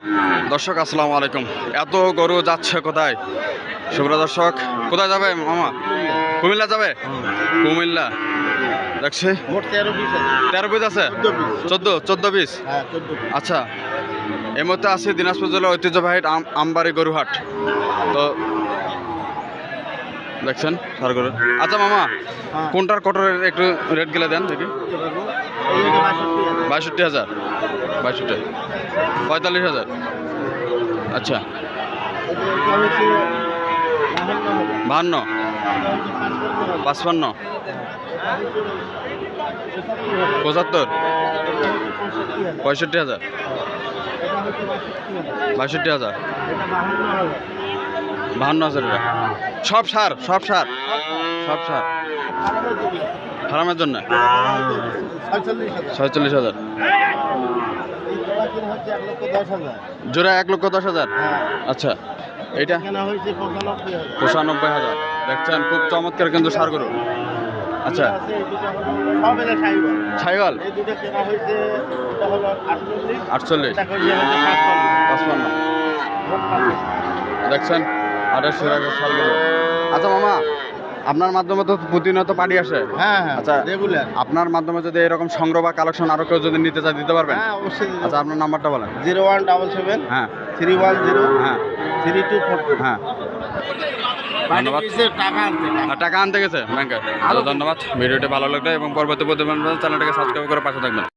দর্শক আসসালামু আলাইকুম। এত গরু যাচ্ছে কোথায় সুপ্রিয় দর্শক? কোথায় যাবে মামা? কুমিল্লা যাবে? কুমিল্লা দেখছি মোট 13 পিস আছে, 14 পিস। আচ্ছা, এই মুহূর্তে আছি দিনাজপুর জেলার ঐতিহ্যবাহী আমবাড়ি গরুহাট। তো দেখছেন সার গরু। আচ্ছা মামা, কোনটার কটরের একটু রেট গেলে দেন দেখি। 62,000, 62, 45,000। আচ্ছা, 52, 55, 75, 65,000, 62,000, 52,000 টাকা। সব সার ফার্মের জন্য 46,000। জোড়া 1,10,000। আচ্ছা, এইটা 95,000। দেখছেন খুব চমৎকার কিন্তু সার গরু। আচ্ছা, ছাইওয়াল 48, 55। দেখছেন 28 টাকা সার গরু। আচ্ছা মামা, আপনার মাধ্যমে তো প্রতিনিয়ত পার্টি আসে। হ্যাঁ, আচ্ছা, রেগুলার। আপনার মাধ্যমে যদি এরকম সংগ্রহ বা কালেকশন আরো কেউ যদি নিতে চায় দিতে পারবেন? হ্যাঁ, অবশ্যই। আচ্ছা, আপনার নাম্বারটা বলেন। 0177 হ্যাঁ 310 হ্যাঁ 3242। হ্যাঁ, ধন্যবাদ। টাকা আনতে গেছে ব্যাংকে। ধন্যবাদ। ভিডিওটি ভালো লাগলে এবং পরবর্তী প্রতিবেদন চ্যানেলটাকে সাবস্ক্রাইব করে পাশে থাকবেন।